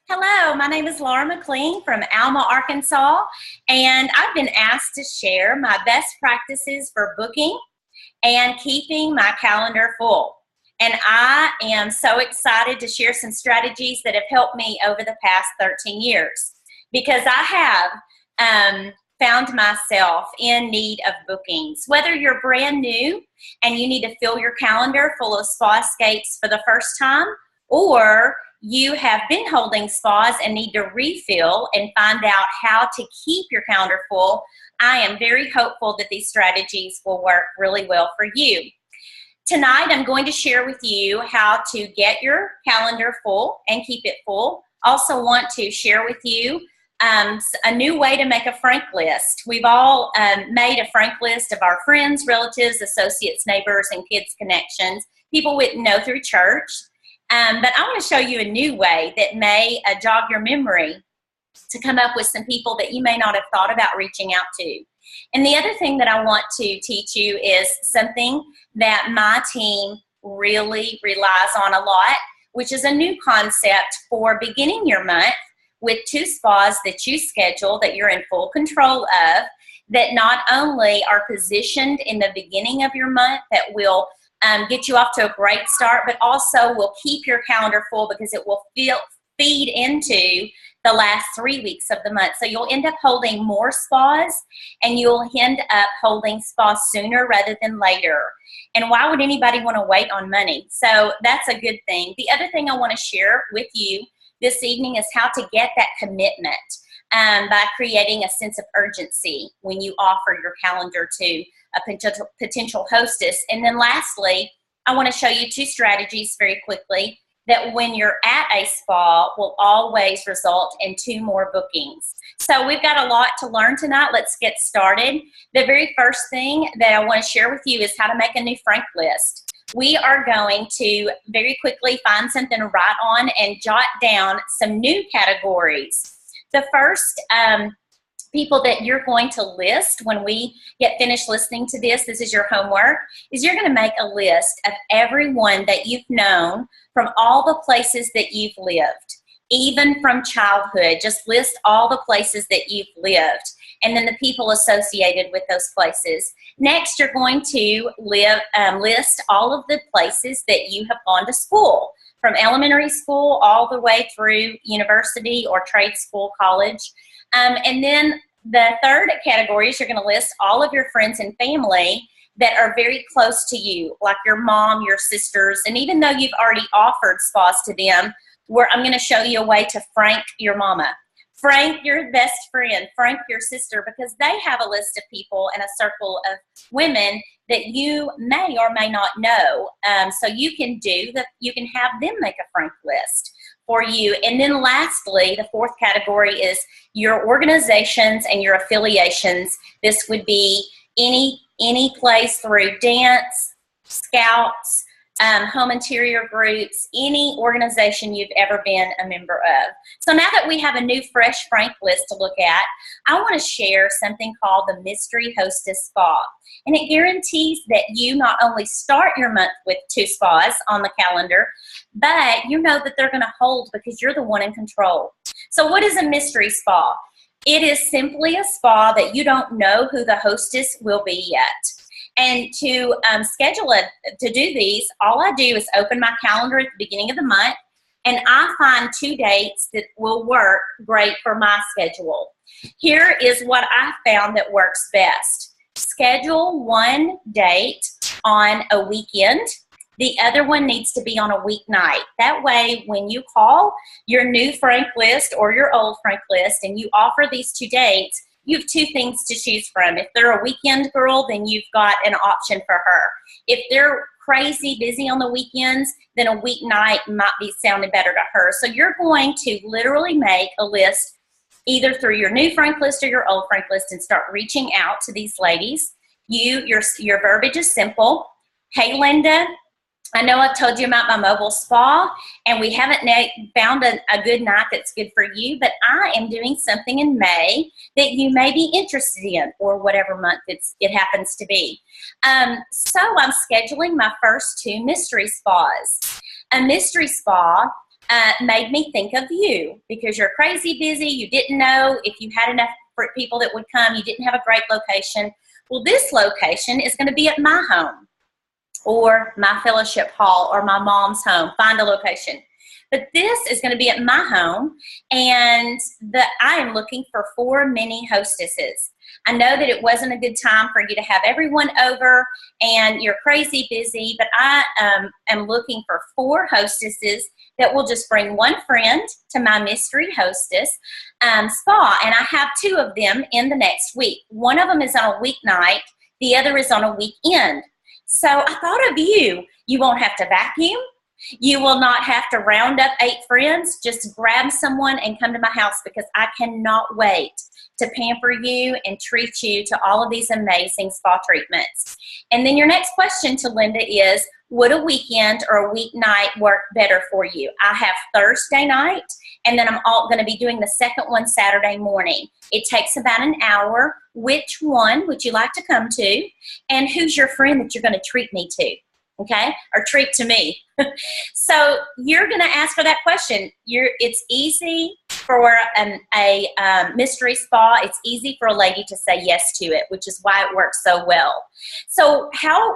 Hello, my name is Laura McLean from Alma, Arkansas, and I've been asked to share my best practices for booking and keeping my calendar full. And I am so excited to share some strategies that have helped me over the past 13 years because I have found myself in need of bookings. Whether you're brand new and you need to fill your calendar full of spa escapes for the first time, or you have been holding spas and need to refill and find out how to keep your calendar full, I am very hopeful that these strategies will work really well for you. Tonight, I'm going to share with you how to get your calendar full and keep it full. Also want to share with you a new way to make a frank list. We've all made a frank list of our friends, relatives, associates, neighbors, and kids' connections, people we know through church. But I want to show you a new way that may jog your memory to come up with some people that you may not have thought about reaching out to. And the other thing that I want to teach you is something that my team really relies on a lot, which is a new concept for beginning your month with 2 spas that you schedule that you're in full control of, that not only are positioned in the beginning of your month that will get you off to a great start, but also will keep your calendar full because it will feed into the last 3 weeks of the month. So you'll end up holding more spas and you'll end up holding spas sooner rather than later. And why would anybody want to wait on money? So that's a good thing. The other thing I want to share with you this evening is how to get that commitment by creating a sense of urgency when you offer your calendar to a potential hostess. And then lastly, I want to show you 2 strategies very quickly that when you're at a spa will always result in 2 more bookings. So we've got a lot to learn tonight. Let's get started. The very first thing that I want to share with you is how to make a new frank list. We are going to very quickly find something to write on and jot down some new categories. The first people that you're going to list when we get finished listening to this is your homework, is you're going to make a list of everyone that you've known from all the places that you've lived, even from childhood. Just list all the places that you've lived and then the people associated with those places. Next, you're going to list all of the places that you have gone to school, from elementary school all the way through university or trade school, college. And then the third category is you're going to list all of your friends and family that are very close to you, like your mom, your sisters, and even though you've already offered spas to them, I'm going to show you a way to frank your mama, frank your best friend, frank your sister, because they have a list of people and a circle of women that you may or may not know. So you can have them make a frank list for you. And then lastly, the fourth category is your organizations and your affiliations. This would be any place through dance, scouts, home interior groups, any organization you've ever been a member of. So now that we have a new fresh frank list to look at, I want to share something called the Mystery Hostess Spa. And it guarantees that you not only start your month with 2 spas on the calendar, but you know that they're going to hold because you're the one in control. So what is a mystery spa? It is simply a spa that you don't know who the hostess will be yet. And to schedule it, to do these, all I do is open my calendar at the beginning of the month, and I find 2 dates that will work great for my schedule. Here is what I found that works best. Schedule 1 date on a weekend. The other one needs to be on a weeknight. That way, when you call your new frank list or your old frank list and you offer these 2 dates, you have 2 things to choose from. If they're a weekend girl, then you've got an option for her. If they're crazy busy on the weekends, then a weeknight might be sounding better to her. So you're going to literally make a list either through your new frank list or your old frank list and start reaching out to these ladies. Your verbiage is simple. Hey, Linda, I know I've told you about my mobile spa, and we haven't found a good night that's good for you, but I am doing something in May that you may be interested in, or whatever month it happens to be. So I'm scheduling my first 2 mystery spas. A mystery spa made me think of you because you're crazy busy. You didn't know if you had enough people that would come. You didn't have a great location. Well, this location is going to be at my home or my fellowship hall or my mom's home. Find a location. But this is going to be at my home, and I am looking for 4 mini hostesses. I know that it wasn't a good time for you to have everyone over, and you're crazy busy, but I am looking for 4 hostesses that will just bring 1 friend to my mystery hostess spa, and I have 2 of them in the next week. One of them is on a weeknight. The other is on a weekend. So I thought of you. You won't have to vacuum. You will not have to round up 8 friends. Just grab someone and come to my house because I cannot wait to pamper you and treat you to all of these amazing spa treatments. And then your next question to Linda is, would a weekend or a weeknight work better for you? I have Thursday night, and then I'm going to be doing the second one Saturday morning. It takes about an hour. Which one would you like to come to? And who's your friend that you're going to treat me to? Okay, or treat to me. So you're going to ask her that question. It's easy for a mystery spa. It's easy for a lady to say yes to it, which is why it works so well. So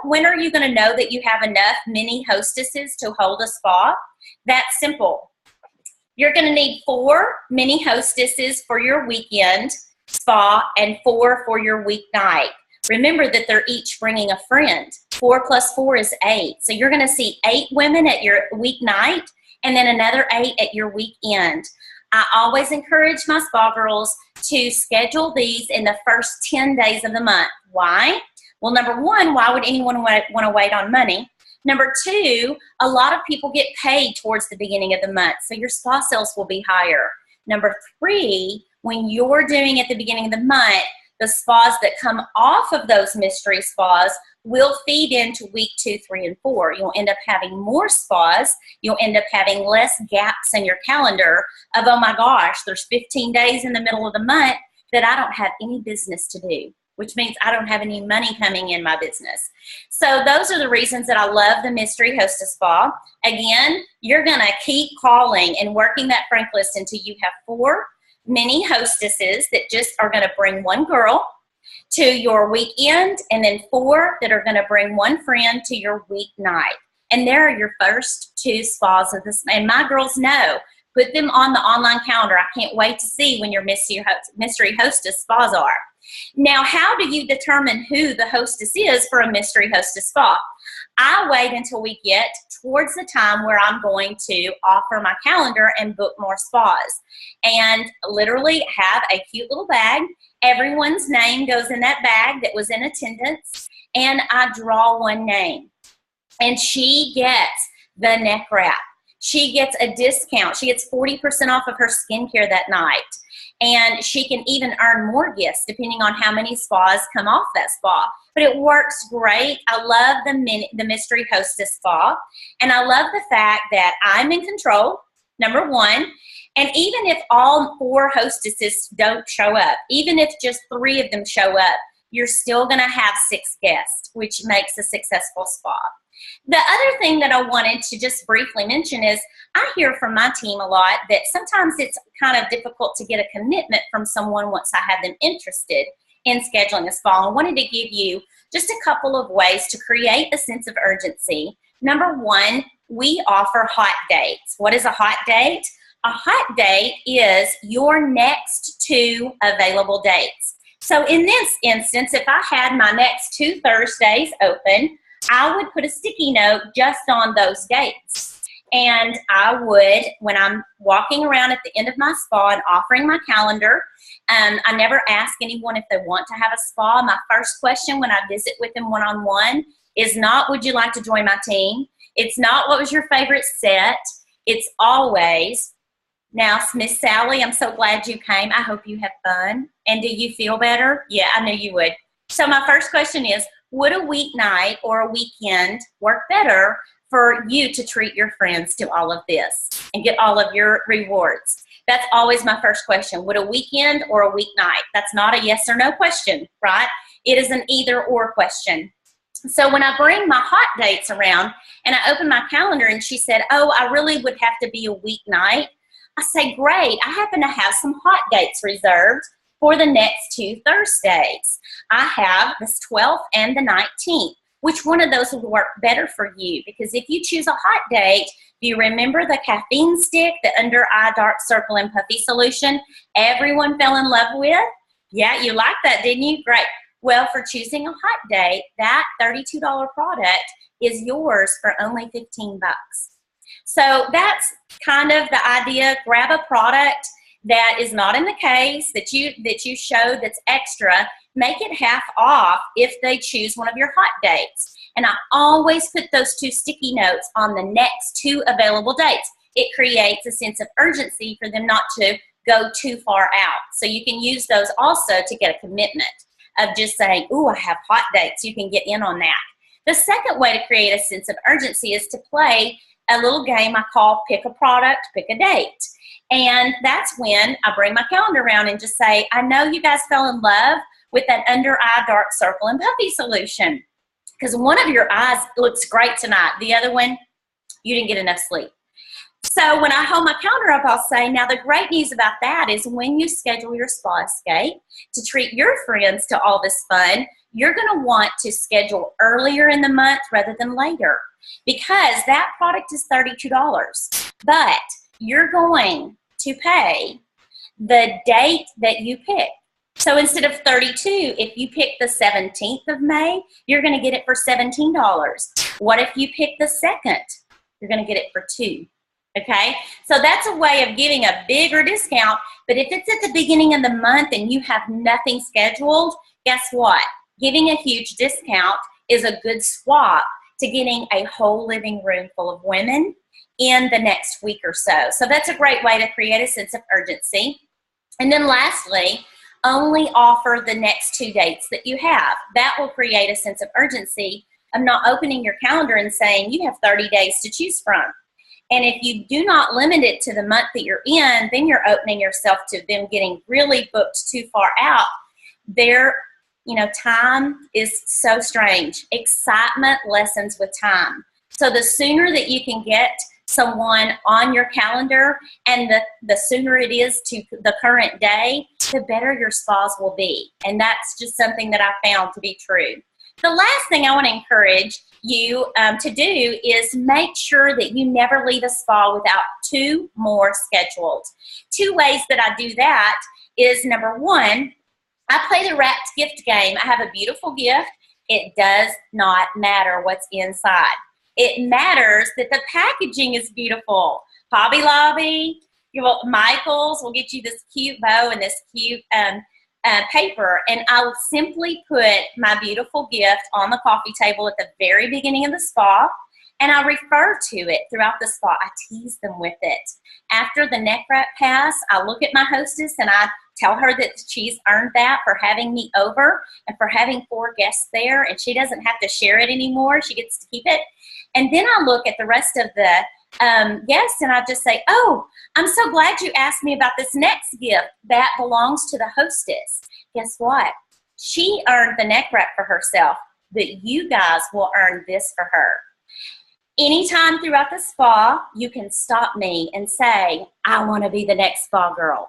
when are you going to know that you have enough mini hostesses to hold a spa? That's simple. You're going to need 4 mini hostesses for your weekend spa and 4 for your weeknight. Remember that they're each bringing a friend. 4 plus 4 is 8. So you're going to see 8 women at your weeknight and then another 8 at your weekend. I always encourage my spa girls to schedule these in the first 10 days of the month. Why? Well, number 1, why would anyone want to wait on money? Number 2, a lot of people get paid towards the beginning of the month, so your spa sales will be higher. Number 3, when you're doing at the beginning of the month, the spas that come off of those mystery spas will feed into week 2, 3, and 4. You'll end up having more spas. You'll end up having less gaps in your calendar of, oh my gosh, there's 15 days in the middle of the month that I don't have any business to do, which means I don't have any money coming in my business. So those are the reasons that I love the Mystery Hostess Spa. Again, you're going to keep calling and working that frank list until you have 4 mini hostesses that just are going to bring 1 girl to your weekend, and then 4 that are going to bring 1 friend to your weeknight. And there are your first 2 spas of this. And my girls know. Put them on the online calendar. I can't wait to see when your mystery hostess spas are. Now, how do you determine who the hostess is for a mystery hostess spa? I wait until we get towards the time where I'm going to offer my calendar and book more spas. And literally have a cute little bag. Everyone's name goes in that bag that was in attendance. And I draw 1 name. And she gets the neck wrap. She gets a discount. She gets 40% off of her skincare that night. And she can even earn more gifts depending on how many spas come off that spa. But it works great. I love the Mystery Hostess Spa. And I love the fact that I'm in control, number 1. And even if all 4 hostesses don't show up, even if just 3 of them show up, you're still going to have 6 guests, which makes a successful spa. The other thing that I wanted to just briefly mention is I hear from my team a lot that sometimes it's kind of difficult to get a commitment from someone once I have them interested in scheduling a spa. I wanted to give you just a couple of ways to create a sense of urgency. Number 1, we offer hot dates. What is a hot date? A hot date is your next 2 available dates. So in this instance, if I had my next 2 Thursdays open, I would put a sticky note just on those dates. And I would, when I'm walking around at the end of my spa and offering my calendar, I never ask anyone if they want to have a spa. My first question when I visit with them one-on-one is not, would you like to join my team? It's not, what was your favorite set? It's always, now, Miss Sally, I'm so glad you came. I hope you have fun. And do you feel better? Yeah, I knew you would. So my first question is, would a weeknight or a weekend work better for you to treat your friends to all of this and get all of your rewards? That's always my first question. Would a weekend or a weeknight? That's not a yes or no question, right? It is an either or question. So when I bring my hot dates around and I open my calendar and she said, oh, I really would have to be a weeknight, I say, great, I happen to have some hot dates reserved for the next 2 Thursdays. I have this 12th and the 19th. Which one of those would work better for you? Because if you choose a hot date, do you remember the caffeine stick, the under eye dark circle and puffy solution everyone fell in love with? Yeah, you liked that, didn't you? Great. Well, for choosing a hot date, that $32 product is yours for only 15 bucks. So that's kind of the idea. Grab a product that is not in the case that you show that's extra. Make it half off if they choose one of your hot dates. And I always put those 2 sticky notes on the next 2 available dates. It creates a sense of urgency for them not to go too far out. So you can use those also to get a commitment of just saying, ooh, I have hot dates. You can get in on that. The second way to create a sense of urgency is to play a little game I call Pick a Product, Pick a Date. And that's when I bring my calendar around and just say, I know you guys fell in love with that under eye dark circle and puffy solution because one of your eyes looks great tonight. The other one, you didn't get enough sleep. So when I hold my calendar up, I'll say, now the great news about that is when you schedule your spa escape to treat your friends to all this fun, you're going to want to schedule earlier in the month rather than later because that product is $32. But you're going to pay the date that you pick. So instead of $32, if you pick the 17th of May, you're going to get it for $17. What if you pick the 2nd? You're going to get it for $2. Okay? So that's a way of giving a bigger discount. But if it's at the beginning of the month and you have nothing scheduled, guess what? Giving a huge discount is a good swap to getting a whole living room full of women in the next week or so. So that's a great way to create a sense of urgency. And then lastly, only offer the next 2 dates that you have. That will create a sense of urgency of not opening your calendar and saying you have 30 days to choose from. And if you do not limit it to the month that you're in, then you're opening yourself to them getting really booked too far out. Time is so strange. Excitement lessens with time. So the sooner that you can get someone on your calendar and the sooner it is to the current day, the better your spas will be. And that's just something that I found to be true. The last thing I want to encourage you to do is make sure that you never leave a spa without 2 more scheduled. 2 ways that I do that is, number 1, I play the wrapped gift game. I have a beautiful gift. It does not matter what's inside. It matters that the packaging is beautiful. Hobby Lobby, Michael's will get you this cute bow and this cute paper, and I'll simply put my beautiful gift on the coffee table at the very beginning of the spa, and I refer to it throughout the spa. I tease them with it. After the neck wrap pass, I look at my hostess and I tell her that she's earned that for having me over and for having 4 guests there, and she doesn't have to share it anymore. She gets to keep it. And then I look at the rest of the guests and I just say, oh, I'm so glad you asked me about this next gift. That belongs to the hostess. Guess what? She earned the neck wrap for herself, but you guys will earn this for her. Anytime throughout the spa, you can stop me and say, I want to be the next spa girl.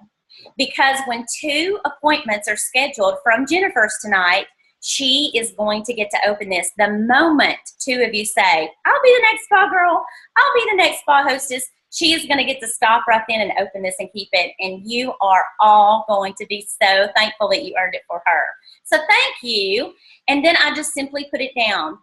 Because when 2 appointments are scheduled from Jennifer's tonight, she is going to get to open this. The moment 2 of you say, I'll be the next spa girl, I'll be the next spa hostess, she is going to get to stop right then and open this and keep it. And you are all going to be so thankful that you earned it for her. So thank you. And then I just simply put it down.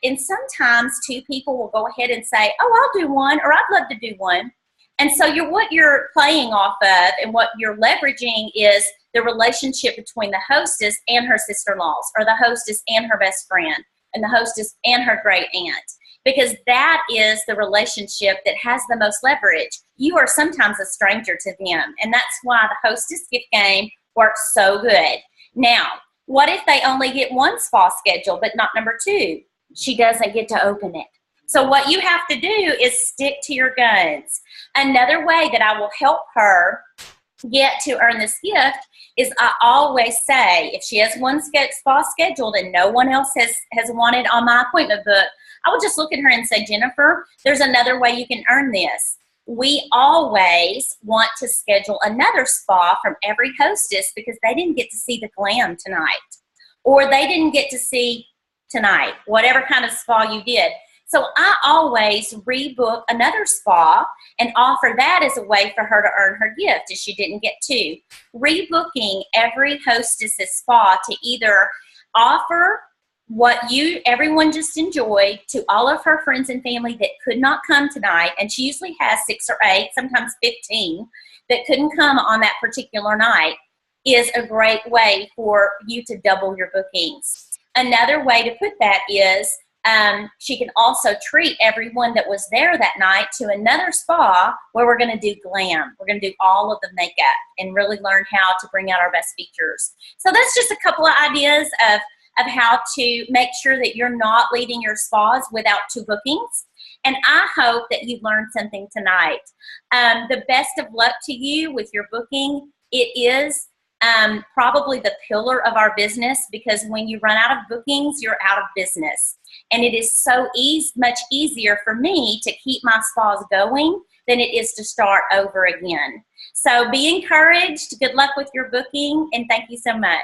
And sometimes 2 people will go ahead and say, oh, I'll do one, or I'd love to do one. And so what you're playing off of and what you're leveraging is the relationship between the hostess and her sister-in-laws, or the hostess and her best friend, and the hostess and her great aunt. Because that is the relationship that has the most leverage. You are sometimes a stranger to them, and that's why the hostess gift game works so good. Now, what if they only get 1 spa schedule, but not number 2? She doesn't get to open it. So what you have to do is stick to your guns. Another way that I will help her get to earn this gift is I always say, if she has one spa scheduled and no one else has wanted on my appointment book, I will just look at her and say, Jennifer, there's another way you can earn this. We always want to schedule another spa from every hostess because they didn't get to see the glam tonight, or they didn't get to see tonight, whatever kind of spa you did. So I always rebook another spa and offer that as a way for her to earn her gift if she didn't get to. Rebooking every hostess's spa to either offer what everyone just enjoyed to all of her friends and family that could not come tonight, and she usually has 6 or 8, sometimes 15, that couldn't come on that particular night, is a great way for you to double your bookings. Another way to put that is she can also treat everyone that was there that night to another spa where we're going to do glam. We're going to do all of the makeup and really learn how to bring out our best features. So that's just a couple of ideas of how to make sure that you're not leaving your spas without 2 bookings. And I hope that you learned something tonight. The best of luck to you with your booking. It is probably the pillar of our business, because when you run out of bookings, you're out of business. And it is so much easier for me to keep my spas going than it is to start over again. So be encouraged. Good luck with your booking, and thank you so much.